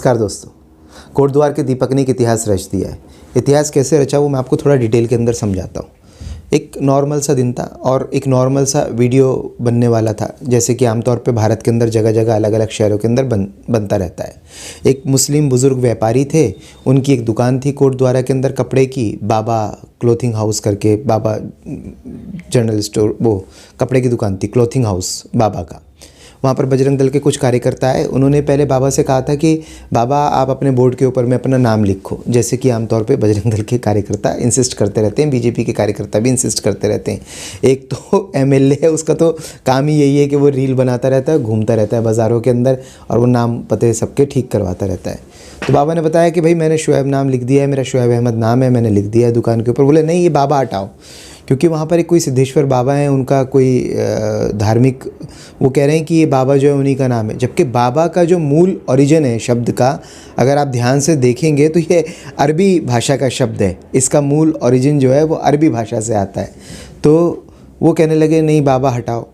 नमस्कार दोस्तों। कोटद्वार के दीपक ने एक इतिहास रच दिया है। इतिहास कैसे रचा वो मैं आपको थोड़ा डिटेल के अंदर समझाता हूँ। एक नॉर्मल सा दिन था और एक नॉर्मल सा वीडियो बनने वाला था, जैसे कि आमतौर पे भारत के अंदर जगह जगह अलग अलग शहरों के अंदर बनता रहता है। एक मुस्लिम बुज़ुर्ग व्यापारी थे, उनकी एक दुकान थी कोटद्वार के अंदर कपड़े की, बाबा क्लोथिंग हाउस करके, बाबा जनरल स्टोर, वो कपड़े की दुकान थी, क्लोथिंग हाउस बाबा का। वहाँ पर बजरंग दल के कुछ कार्यकर्ता आए। उन्होंने पहले बाबा से कहा था कि बाबा आप अपने बोर्ड के ऊपर में अपना नाम लिखो, जैसे कि आमतौर पे बजरंग दल के कार्यकर्ता इंसिस्ट करते रहते हैं, बीजेपी के कार्यकर्ता भी इंसिस्ट करते रहते हैं। एक तो एमएलए है, उसका तो काम ही यही है कि वो रील बनाता रहता है, घूमता रहता है बाज़ारों के अंदर और वो नाम पते सबके ठीक करवाता रहता है। तो बाबा ने बताया कि भाई मैंने शुएब नाम लिख दिया है, मेरा शुएब अहमद नाम है, मैंने लिख दिया है दुकान के ऊपर। बोले नहीं, ये बाबा हटाओ, क्योंकि वहाँ पर एक कोई सिद्धेश्वर बाबा हैं, उनका कोई धार्मिक, वो कह रहे हैं कि ये बाबा जो है उन्हीं का नाम है, जबकि बाबा का जो मूल ओरिजिन है शब्द का, अगर आप ध्यान से देखेंगे तो ये अरबी भाषा का शब्द है। इसका मूल ओरिजिन जो है वो अरबी भाषा से आता है। तो वो कहने लगे नहीं बाबा हटाओ।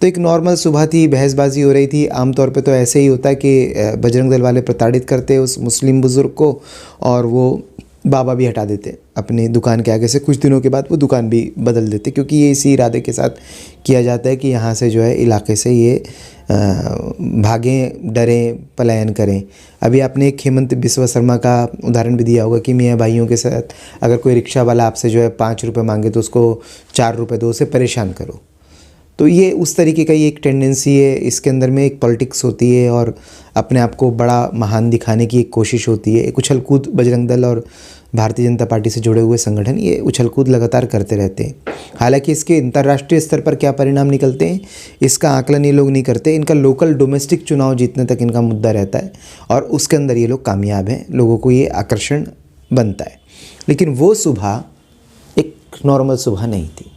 तो एक नॉर्मल सुबह थी, बहसबाजी हो रही थी। आमतौर पे तो ऐसे ही होता है कि बजरंग दल वाले प्रताड़ित करते उस मुस्लिम बुज़ुर्ग को और वो बाबा भी हटा देते अपनी दुकान के आगे से। कुछ दिनों के बाद वो दुकान भी बदल देते, क्योंकि ये इसी इरादे के साथ किया जाता है कि यहाँ से जो है इलाके से ये भागें, डरें, पलायन करें। अभी आपने एक हेमंत बिस्वा शर्मा का उदाहरण भी दिया होगा कि मियाँ भाइयों के साथ अगर कोई रिक्शा वाला आपसे जो है 5 रुपये मांगे तो उसको 4 रुपये दो, उसे परेशान करो। तो ये उस तरीके का ये एक टेंडेंसी है, इसके अंदर में एक पॉलिटिक्स होती है और अपने आप को बड़ा महान दिखाने की एक कोशिश होती है। एक उछल कूद बजरंग दल और भारतीय जनता पार्टी से जुड़े हुए संगठन ये उछल कूद लगातार करते रहते हैं। हालांकि इसके अंतर्राष्ट्रीय स्तर पर क्या परिणाम निकलते हैं इसका आकलन ये लोग नहीं करते। इनका लोकल डोमेस्टिक चुनाव जीतने तक इनका मुद्दा रहता है और उसके अंदर ये लोग कामयाब हैं, लोगों को ये आकर्षण बनता है। लेकिन वो सुबह एक नॉर्मल सुबह नहीं थी।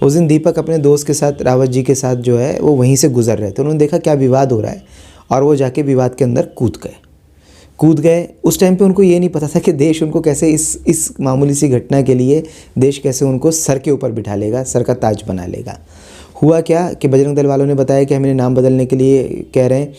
उस दिन दीपक अपने दोस्त के साथ, रावत जी के साथ जो है वो वहीं से गुजर रहे थे। उन्होंने देखा क्या विवाद हो रहा है और वो जाके विवाद के अंदर कूद गए। उस टाइम पे उनको ये नहीं पता था कि देश उनको कैसे इस मामूली सी घटना के लिए देश कैसे उनको सर के ऊपर बिठा लेगा, सर का ताज बना लेगा। हुआ क्या कि बजरंग दल वालों ने बताया कि हमें नाम बदलने के लिए कह रहे हैं।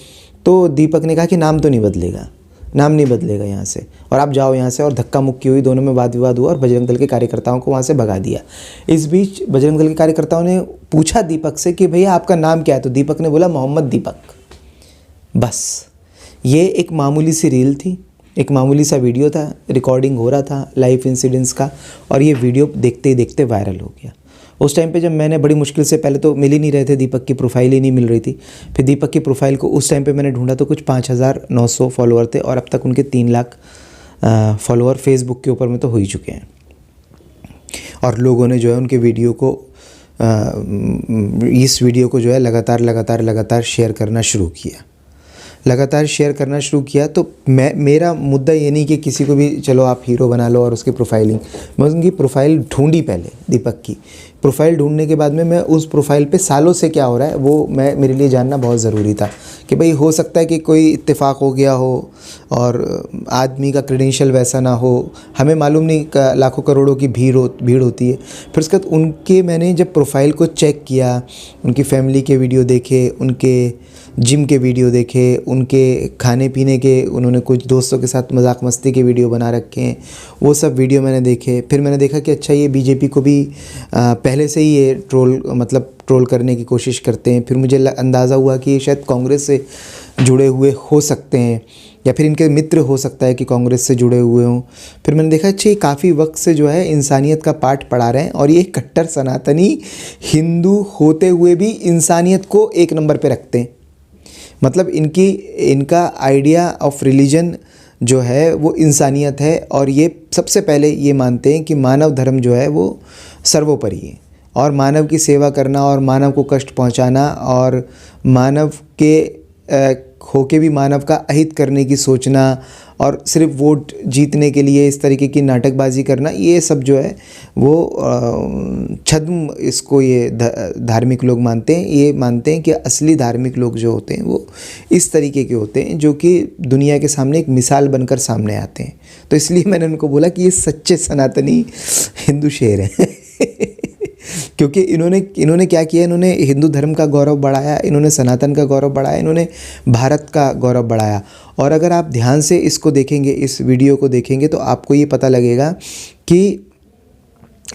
तो दीपक ने कहा कि नाम तो नहीं बदलेगा, नाम नहीं बदलेगा यहाँ से, और आप जाओ यहाँ से। और धक्का मुक्की हुई, दोनों में वाद विवाद हुआ और बजरंग दल के कार्यकर्ताओं को वहाँ से भगा दिया। इस बीच बजरंग दल के कार्यकर्ताओं ने पूछा दीपक से कि भैया आपका नाम क्या है? तो दीपक ने बोला मोहम्मद दीपक। बस ये एक मामूली सी रील थी, एक मामूली सा वीडियो था, रिकॉर्डिंग हो रहा था लाइव इंसिडेंट्स का, और ये वीडियो देखते ही देखते वायरल हो गया। उस टाइम पे जब मैंने बड़ी मुश्किल से, पहले तो मिल ही नहीं रहे थे, दीपक की प्रोफाइल ही नहीं मिल रही थी। फिर दीपक की प्रोफाइल को उस टाइम पे मैंने ढूंढा तो कुछ 5,900 फॉलोअर थे और अब तक उनके 3 लाख फॉलोअर फेसबुक के ऊपर में तो हो ही चुके हैं। और लोगों ने जो है उनके वीडियो को, इस वीडियो को जो है लगातार शेयर करना शुरू किया। तो मेरा मुद्दा ये नहीं कि किसी को भी चलो आप हीरो बना लो और उसकी प्रोफाइलिंग, मैं उनकी प्रोफाइल ढूंढी। पहले दीपक की प्रोफाइल ढूंढने के बाद में मैं उस प्रोफाइल पे सालों से क्या हो रहा है वो मेरे लिए जानना बहुत ज़रूरी था कि भाई हो सकता है कि कोई इत्तेफाक हो गया हो और आदमी का क्रेडेंशियल वैसा ना हो, हमें मालूम नहीं, लाखों करोड़ों की भीड़ होती है। फिर उसके बाद उनके मैंने जब प्रोफाइल को चेक किया, उनकी फैमिली के वीडियो देखे, उनके जिम के वीडियो देखे, उनके खाने पीने के, उन्होंने कुछ दोस्तों के साथ मजाक मस्ती के वीडियो बना रखे हैं, वो सब वीडियो मैंने देखे। फिर मैंने देखा कि अच्छा ये बीजेपी को भी पहले से ही ये ट्रोल करने की कोशिश करते हैं। फिर मुझे अंदाज़ा हुआ कि ये शायद कांग्रेस से जुड़े हुए हो सकते हैं या फिर इनके मित्र हो सकता है कि कांग्रेस से जुड़े हुए हों। फिर मैंने देखा अच्छा ये काफ़ी वक्त से जो है इंसानियत का पाठ पढ़ा रहे हैं और ये कट्टर सनातनी हिंदू होते हुए भी इंसानियत को एक नंबर पे रखते हैं। मतलब इनका आइडिया ऑफ रिलीजन जो है वो इंसानियत है और ये सबसे पहले ये मानते हैं कि मानव धर्म जो है वो सर्वोपरि है और मानव की सेवा करना और मानव को कष्ट पहुंचाना और मानव के होके भी मानव का अहित करने की सोचना और सिर्फ वोट जीतने के लिए इस तरीके की नाटकबाजी करना, ये सब जो है वो छद्म, इसको ये धार्मिक लोग मानते हैं। ये मानते हैं कि असली धार्मिक लोग जो होते हैं वो इस तरीके के होते हैं जो कि दुनिया के सामने एक मिसाल बनकर सामने आते हैं। तो इसलिए मैंने उनको बोला कि ये सच्चे सनातनी हिंदू शेर हैं। क्योंकि इन्होंने क्या किया, इन्होंने हिंदू धर्म का गौरव बढ़ाया, इन्होंने सनातन का गौरव बढ़ाया, इन्होंने भारत का गौरव बढ़ाया। और अगर आप ध्यान से इसको देखेंगे, इस वीडियो को देखेंगे, तो आपको ये पता लगेगा कि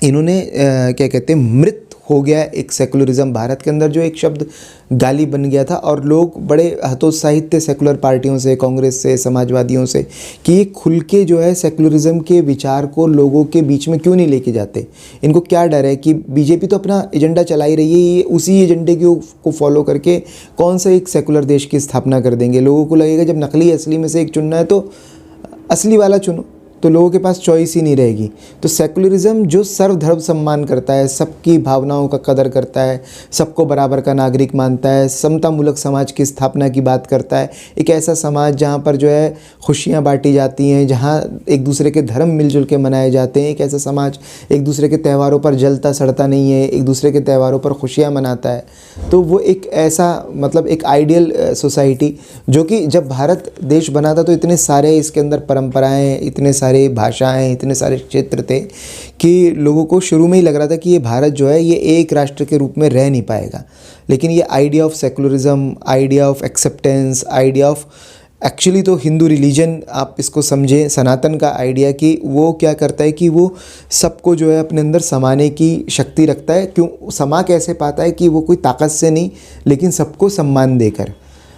इन्होंने क्या कहते हैं, मृत हो गया एक सेकुलरिज्म भारत के अंदर, जो एक शब्द गाली बन गया था। और लोग बड़े हतोत्साहित थे सेकुलर पार्टियों से, कांग्रेस से, समाजवादियों से, कि ये खुल के जो है सेकुलरिज्म के विचार को लोगों के बीच में क्यों नहीं लेके जाते। इनको क्या डर है कि बीजेपी तो अपना एजेंडा चला ही रही है, ये उसी एजेंडे को फॉलो करके कौन सा एक सेकुलर देश की स्थापना कर देंगे। लोगों को लगेगा जब नकली असली में से एक चुनना है तो असली वाला चुनो, तो लोगों के पास चॉइस ही नहीं रहेगी। तो सेकुलरिज्म जो सर्वधर्म सम्मान करता है, सबकी भावनाओं का कदर करता है, सबको बराबर का नागरिक मानता है, समतामूलक समाज की स्थापना की बात करता है, एक ऐसा समाज जहाँ पर जो है खुशियाँ बांटी जाती हैं, जहाँ एक दूसरे के धर्म मिलजुल के मनाए जाते हैं, एक ऐसा समाज एक दूसरे के त्योहारों पर जलता सड़ता नहीं है, एक दूसरे के त्योहारों पर खुशियाँ मनाता है। तो वो एक ऐसा मतलब एक आइडियल सोसाइटी, जो कि जब भारत देश बना था तो इतने सारे इसके अंदर परंपराएं, इतने सारे भाषाएं, इतने सारे क्षेत्र थे कि लोगों को शुरू में ही लग रहा था कि ये भारत जो है ये एक राष्ट्र के रूप में रह नहीं पाएगा। लेकिन ये idea of secularism, idea of acceptance, idea of actually तो हिंदू रिलीजन आप इसको समझें, सनातन का आइडिया कि वो क्या करता है कि वो सबको जो है अपने अंदर समाने की शक्ति रखता है। क्यों समा कैसे पाता है कि वो कोई ताकत से नहीं, लेकिन सबको सम्मान देकर।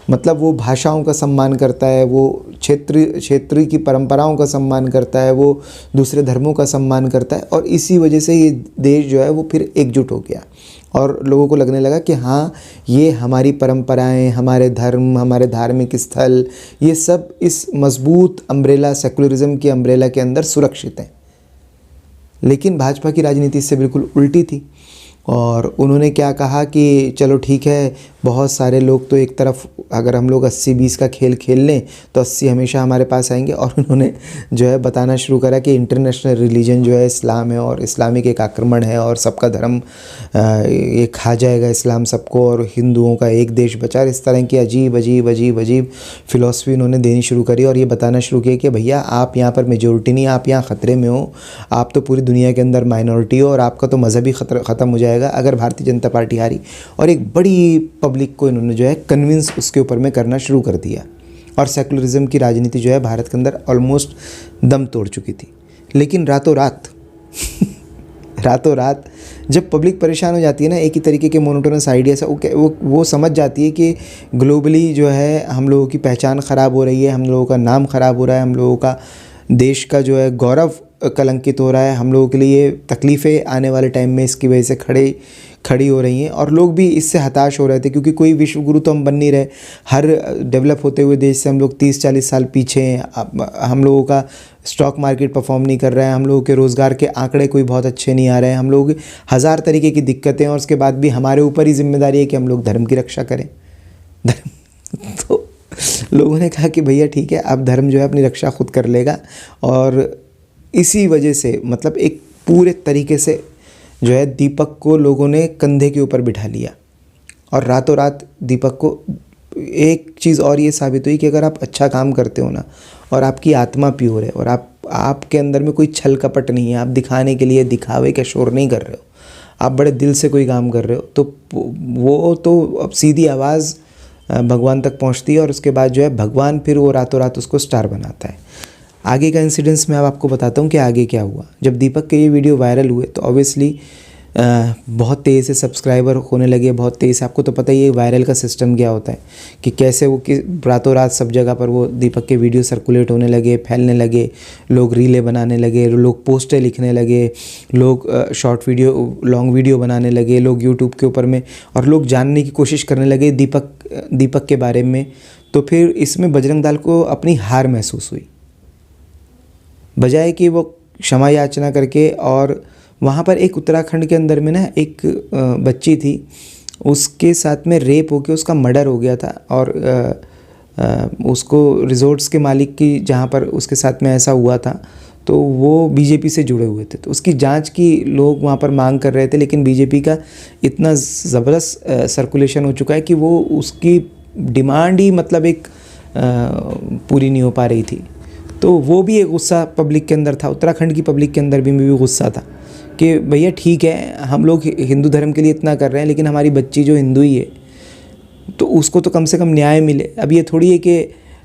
मतलब वो भाषाओं का सम्मान करता है, वो क्षेत्र की परंपराओं का सम्मान करता है, वो दूसरे धर्मों का सम्मान करता है। और इसी वजह से ये देश जो है वो फिर एकजुट हो गया और लोगों को लगने लगा कि हाँ, ये हमारी परंपराएं, हमारे धर्म, हमारे धार्मिक स्थल, ये सब इस मजबूत अम्ब्रेला, सेकुलरिज्म की अम्ब्रेला के अंदर सुरक्षित हैं। लेकिन भाजपा की राजनीति इससे बिल्कुल उल्टी थी और उन्होंने क्या कहा कि चलो ठीक है, बहुत सारे लोग तो एक तरफ, अगर हम लोग 80-20 का खेल खेल लें तो 80 हमेशा हमारे पास आएंगे। और उन्होंने जो है बताना शुरू करा कि इंटरनेशनल रिलीजन जो है इस्लाम है और इस्लामिक एक आक्रमण है और सबका धर्म ये खा जाएगा इस्लाम सबको और हिंदुओं का एक देश बचा। इस तरह की अजीब अजीब अजीब अजीब फ़िलॉसफी उन्होंने देनी शुरू करी और ये बताना शुरू किया कि भैया आप यहाँ पर मेजोरिटी नहीं, आप यहाँ ख़तरे में हो, आप तो पूरी दुनिया के अंदर माइनॉरिटी हो और आपका तो मज़हब ही ख़त्म हो जाएगा अगर भारतीय जनता पार्टी हारी। और एक बड़ी पब्लिक को इन्होंने जो है कन्विंस उसके ऊपर में करना शुरू कर दिया और सेकुलरिज्म की राजनीति जो है भारत के अंदर ऑलमोस्ट दम तोड़ चुकी थी। लेकिन रातों रात जब पब्लिक परेशान हो जाती है ना, एक ही तरीके के मोनोटोनस आइडिया से वो समझ जाती है कि ग्लोबली जो है हम लोगों की पहचान ख़राब हो रही है, हम लोगों का नाम ख़राब हो रहा है, हम लोगों का देश का जो है गौरव कलंकित हो रहा है, हम लोगों के लिए तकलीफ़ें आने वाले टाइम में इसकी वजह से खड़ी हो रही हैं। और लोग भी इससे हताश हो रहे थे क्योंकि कोई विश्व गुरु तो हम बन नहीं रहे। हर डेवलप होते हुए देश से हम लोग 30-40 साल पीछे हैं। हम लोगों का स्टॉक मार्केट परफॉर्म नहीं कर रहा है, हम लोगों के रोज़गार के आंकड़े कोई बहुत अच्छे नहीं आ रहे हैं, हम लोग हज़ार तरीके की दिक्कतें हैं और उसके बाद भी हमारे ऊपर ही जिम्मेदारी है कि हम लोग धर्म की रक्षा करें। तो लोगों ने कहा कि भैया ठीक है, अब धर्म जो है अपनी रक्षा खुद कर लेगा। और इसी वजह से मतलब एक पूरे तरीके से जो है दीपक को लोगों ने कंधे के ऊपर बिठा लिया और रातों रात दीपक को एक चीज़ और ये साबित हुई कि अगर आप अच्छा काम करते हो ना और आपकी आत्मा प्योर है और आपके अंदर में कोई छल कपट नहीं है, आप दिखाने के लिए दिखावे का शोर नहीं कर रहे हो, आप बड़े दिल से कोई काम कर रहे हो, तो वो तो अब सीधी आवाज़ भगवान तक पहुंचती है और उसके बाद जो है भगवान फिर वो रातों रात उसको स्टार बनाता है। आगे का इंसिडेंस मैं अब आपको बताता हूँ कि आगे क्या हुआ। जब दीपक के ये वीडियो वायरल हुए तो ऑब्वियसली बहुत तेज़ से सब्सक्राइबर होने लगे, बहुत तेज़ से। आपको तो पता ही है वायरल का सिस्टम क्या होता है कि कैसे वो रातों रात सब जगह पर वो दीपक के वीडियो सर्कुलेट होने लगे, फैलने लगे, लोग रीलें बनाने लगे, लोग पोस्टें लिखने लगे, लोग शॉर्ट वीडियो, लॉन्ग वीडियो बनाने लगे, लोग यूट्यूब के ऊपर में, और लोग जानने की कोशिश करने लगे दीपक के बारे में। तो फिर इसमें बजरंग दल को अपनी हार महसूस हुई, बजाय कि वो क्षमा याचना करके। और वहाँ पर एक उत्तराखंड के अंदर में ना एक बच्ची थी, उसके साथ में रेप होके उसका मर्डर हो गया था और उसको रिजॉर्ट्स के मालिक की जहाँ पर उसके साथ में ऐसा हुआ था तो वो बीजेपी से जुड़े हुए थे, तो उसकी जांच की लोग वहाँ पर मांग कर रहे थे। लेकिन बीजेपी का इतना ज़बरदस्त सर्कुलेशन हो चुका है कि वो उसकी डिमांड ही मतलब एक पूरी नहीं हो पा रही थी। तो वो भी एक गुस्सा पब्लिक के अंदर था, उत्तराखंड की पब्लिक के अंदर भी गुस्सा था कि भैया ठीक है हम लोग हिंदू धर्म के लिए इतना कर रहे हैं, लेकिन हमारी बच्ची जो हिंदू ही है तो उसको तो कम से कम न्याय मिले। अब ये थोड़ी है कि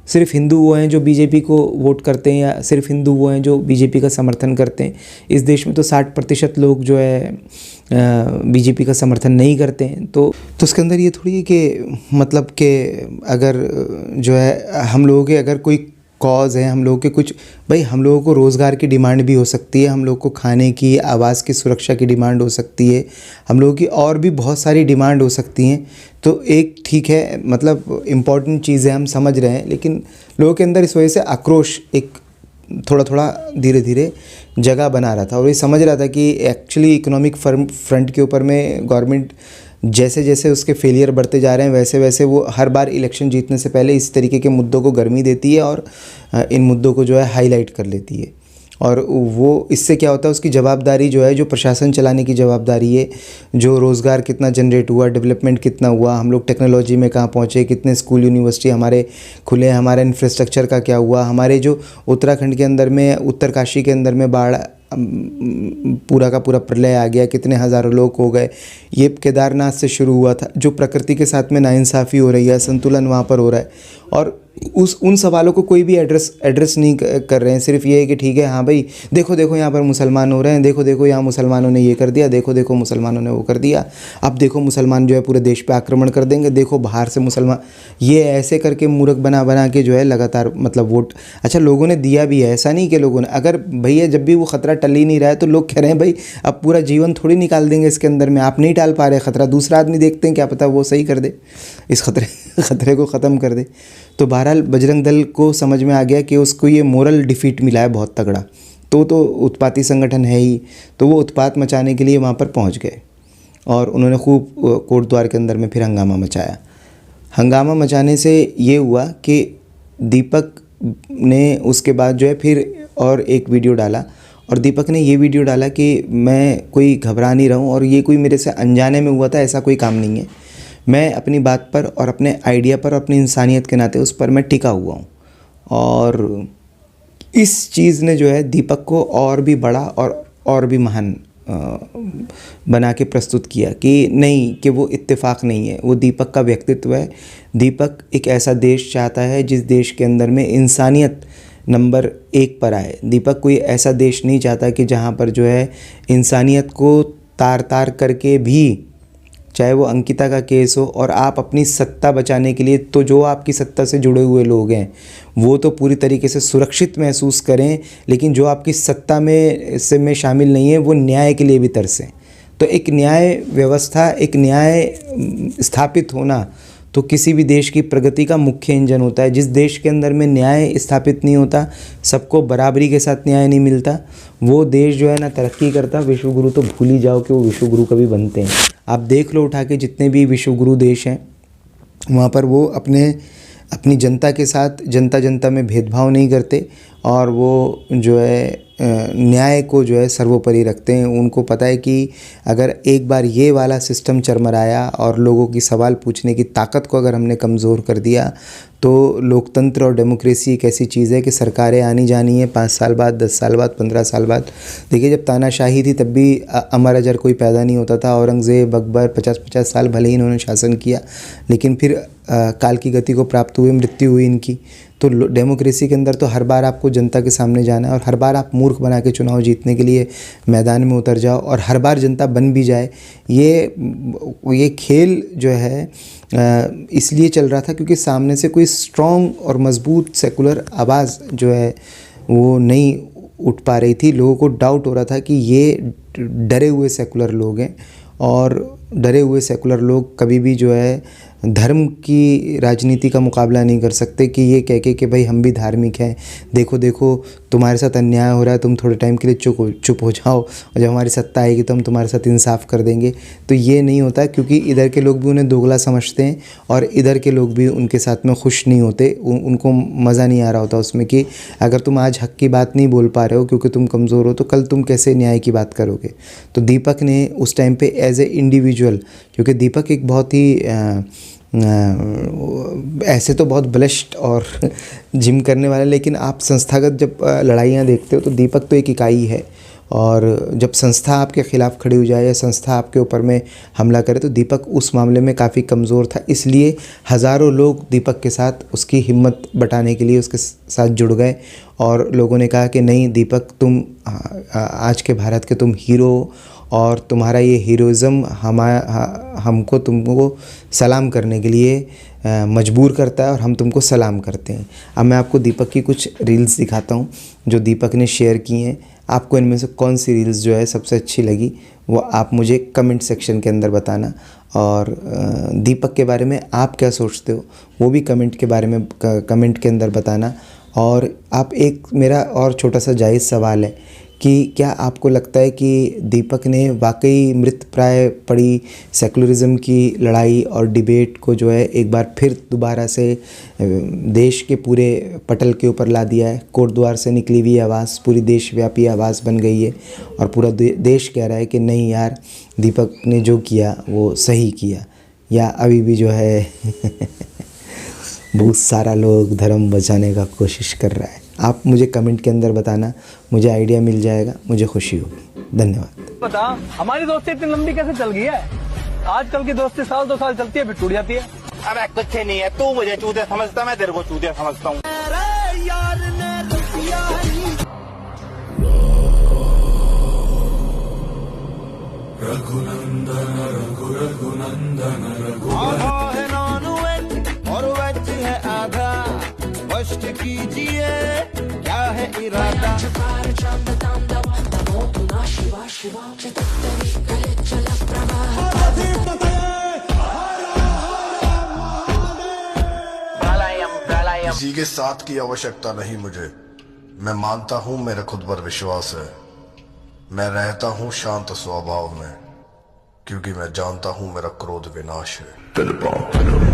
सिर्फ हिंदू वो हैं जो बीजेपी को वोट करते हैं या सिर्फ हिंदू वो हैं जो बीजेपी का समर्थन करते हैं। इस देश में तो 60% लोग जो है बीजेपी का समर्थन नहीं करते हैं। तो उसके अंदर ये थोड़ी है कि मतलब कि अगर जो है हम लोगों के अगर कोई कॉज है, हम लोगों के कुछ भाई हम लोगों को रोज़गार की डिमांड भी हो सकती है, हम लोग को खाने की, आवास की सुरक्षा की डिमांड हो सकती है, हम लोगों की और भी बहुत सारी डिमांड हो सकती हैं। तो एक ठीक है मतलब इम्पॉर्टेंट चीज़ है, हम समझ रहे हैं, लेकिन लोगों के अंदर इस वजह से आक्रोश एक थोड़ा थोड़ा धीरे धीरे जगह बना रहा था। और ये समझ रहा था कि एक्चुअली इकोनॉमिक फ्रंट के ऊपर में गवर्नमेंट जैसे जैसे उसके फेलियर बढ़ते जा रहे हैं वैसे वैसे वो हर बार इलेक्शन जीतने से पहले इस तरीके के मुद्दों को गर्मी देती है और इन मुद्दों को जो है हाईलाइट कर लेती है। और वो इससे क्या होता है, उसकी जवाबदारी जो है, जो प्रशासन चलाने की जवाबदारी है, जो रोज़गार कितना जनरेट हुआ, डेवलपमेंट कितना हुआ, हम लोग टेक्नोलॉजी में कहाँ पहुँचे, कितने स्कूल यूनिवर्सिटी हमारे खुले, हमारे इंफ्रास्ट्रक्चर का क्या हुआ, हमारे जो उत्तराखंड के अंदर में, उत्तरकाशी के अंदर में बाढ़ पूरा का पूरा प्रलय आ गया, कितने हज़ारों लोग हो गए। ये केदारनाथ से शुरू हुआ था, जो प्रकृति के साथ में नाइंसाफ़ी हो रही है, संतुलन वहाँ पर हो रहा है। और उन सवालों को कोई भी एड्रेस नहीं कर रहे हैं। सिर्फ ये है कि ठीक है हाँ भाई देखो देखो यहाँ पर मुसलमान हो रहे हैं, देखो देखो यहाँ मुसलमानों ने ये कर दिया, देखो देखो मुसलमानों ने वो कर दिया, अब देखो मुसलमान जो है पूरे देश पे आक्रमण कर देंगे, देखो बाहर से मुसलमान, ये ऐसे करके मूर्ख बना बना के जो है लगातार मतलब वोट। अच्छा लोगों ने दिया भी है, ऐसा नहीं कि लोगों ने, अगर भैया जब भी वो ख़तरा टल ही नहीं रहा है तो लोग कह रहे हैं भाई अब पूरा जीवन थोड़ी निकाल देंगे इसके अंदर में, आप नहीं टाल पा रहे ख़तरा, दूसरा आदमी देखते हैं क्या पता वो सही कर दे, इस खतरे को ख़त्म कर दे। तो बहरहाल बजरंग दल को समझ में आ गया कि उसको ये मोरल डिफीट मिला है बहुत तगड़ा, तो उत्पाती संगठन है ही, तो वो उत्पात मचाने के लिए वहाँ पर पहुँच गए और उन्होंने खूब कोटद्वार के अंदर में फिर हंगामा मचाया। हंगामा मचाने से ये हुआ कि दीपक ने उसके बाद जो है फिर और एक वीडियो डाला, और दीपक ने ये वीडियो डाला कि मैं कोई घबरा नहीं रहा हूँ और ये कोई मेरे से अनजाने में हुआ था, ऐसा कोई काम नहीं है, मैं अपनी बात पर और अपने आइडिया पर, अपनी इंसानियत के नाते उस पर मैं टिका हुआ हूँ। और इस चीज़ ने जो है दीपक को और भी बड़ा और भी महान बना के प्रस्तुत किया कि नहीं, कि वो इत्तेफाक नहीं है, वो दीपक का व्यक्तित्व है। दीपक एक ऐसा देश चाहता है जिस देश के अंदर में इंसानियत नंबर 1 पर आए। दीपक कोई ऐसा देश नहीं चाहता कि जहाँ पर जो है इंसानियत को तार तार करके भी, चाहे वो अंकिता का केस हो, और आप अपनी सत्ता बचाने के लिए, तो जो आपकी सत्ता से जुड़े हुए लोग हैं वो तो पूरी तरीके से सुरक्षित महसूस करें, लेकिन जो आपकी सत्ता में शामिल नहीं है वो न्याय के लिए भी तरसें। तो एक न्याय व्यवस्था, एक न्याय स्थापित होना तो किसी भी देश की प्रगति का मुख्य इंजन होता है। जिस देश के अंदर में न्याय स्थापित नहीं होता, सबको बराबरी के साथ न्याय नहीं मिलता, वो देश जो है ना तरक्की करता। विश्वगुरु तो भूल ही जाओ कि वो विश्वगुरु कभी बनते हैं। आप देख लो उठा के जितने भी विश्वगुरु देश हैं, वहाँ पर वो अपनी जनता के साथ जनता में भेदभाव नहीं करते, और वो जो है न्याय को जो है सर्वोपरि रखते हैं। उनको पता है कि अगर एक बार ये वाला सिस्टम चरमराया और लोगों की सवाल पूछने की ताकत को अगर हमने कमज़ोर कर दिया, तो लोकतंत्र और डेमोक्रेसी एक ऐसी चीज़ है कि सरकारें आनी जानी है 5 साल बाद, 10 साल बाद, 15 साल बाद। देखिए जब तानाशाही थी तब भी अमर अजर कोई पैदा नहीं होता था। औरंगज़ेब, अकबर 50-50 साल भले ही इन्होंने शासन किया, लेकिन फिर काल की गति को प्राप्त हुए, मृत्यु हुई इनकी। तो डेमोक्रेसी के अंदर तो हर बार आपको जनता के सामने जाना है, और हर बार आप मूर्ख बना के चुनाव जीतने के लिए मैदान में उतर जाओ, और हर बार जनता बन भी जाए। ये खेल जो है इसलिए चल रहा था क्योंकि सामने से कोई स्ट्रॉन्ग और मजबूत सेकुलर आवाज़ जो है वो नहीं उठ पा रही थी। लोगों को डाउट हो रहा था कि ये डरे हुए सेकुलर लोग हैं, और डरे हुए सेकुलर लोग कभी भी जो है धर्म की राजनीति का मुकाबला नहीं कर सकते कि ये कह के कि भाई हम भी धार्मिक हैं, देखो देखो तुम्हारे साथ अन्याय हो रहा है, तुम थोड़े टाइम के लिए चुप हो जाओ, और जब हमारी सत्ता आएगी तो हम तुम्हारे साथ इंसाफ कर देंगे। तो ये नहीं होता, क्योंकि इधर के लोग भी उन्हें दोगला समझते हैं और इधर के लोग भी उनके साथ में खुश नहीं होते। उनको मज़ा नहीं आ रहा होता उसमें कि अगर तुम आज हक की बात नहीं बोल पा रहे हो क्योंकि तुम कमज़ोर हो, तो कल तुम कैसे न्याय की बात करोगे। तो दीपक ने उस टाइम पे एज ए इंडिविजुअल, क्योंकि दीपक एक बहुत ही ऐसे तो बहुत ब्लेस्ड और जिम करने वाले, लेकिन आप संस्थागत जब लड़ाइयाँ देखते हो तो दीपक तो एक इकाई है। और जब संस्था आपके ख़िलाफ़ खड़ी हो जाए या संस्था आपके ऊपर में हमला करे, तो दीपक उस मामले में काफ़ी कमज़ोर था, इसलिए हज़ारों लोग दीपक के साथ उसकी हिम्मत बटाने के लिए उसके साथ जुड़ गए और लोगों ने कहा कि नहीं दीपक, तुम आज के भारत के तुम हीरो, और तुम्हारा ये हीरोइज़्म हमको तुमको सलाम करने के लिए मजबूर करता है और हम तुमको सलाम करते हैं। अब मैं आपको दीपक की कुछ रील्स दिखाता हूँ जो दीपक ने शेयर की हैं। आपको इनमें से कौन सी रील्स जो है सबसे अच्छी लगी वो आप मुझे कमेंट सेक्शन के अंदर बताना, और दीपक के बारे में आप क्या सोचते हो वो भी कमेंट के अंदर बताना। और आप एक मेरा और छोटा सा जायज़ सवाल है कि क्या आपको लगता है कि दीपक ने वाकई मृतप्राय पड़ी सेकुलरिज़म की लड़ाई और डिबेट को जो है एक बार फिर दोबारा से देश के पूरे पटल के ऊपर ला दिया है? कोट द्वार से निकली हुई आवाज़ पूरी देशव्यापी आवाज़ बन गई है और पूरा देश कह रहा है कि नहीं यार, दीपक ने जो किया वो सही किया, या अभी भी जो है बहुत सारा लोग धर्म बचाने का कोशिश कर रहा है? आप मुझे कमेंट के अंदर बताना, मुझे आइडिया मिल जाएगा, मुझे खुशी होगी। धन्यवाद। बता, हमारी दोस्ती इतनी लंबी कैसे चल गई है? आजकल की दोस्ती साल 2 साल चलती है फिर टूट जाती है। अरे कुछ नहीं है, तू मुझे चूतिया समझता, मैं तेरे को चूतिया समझता हूँ। रघुनंदन रघु रघुनंदन रघु आधा है नॉन-वेज और वेज है आधा, कष्ट कीजिए क्या है इरादा। किसी के साथ की आवश्यकता नहीं मुझे, मैं मानता हूँ मेरा खुद पर विश्वास है। मैं रहता हूँ शांत स्वभाव में, क्योंकि मैं जानता हूँ मेरा क्रोध विनाश है।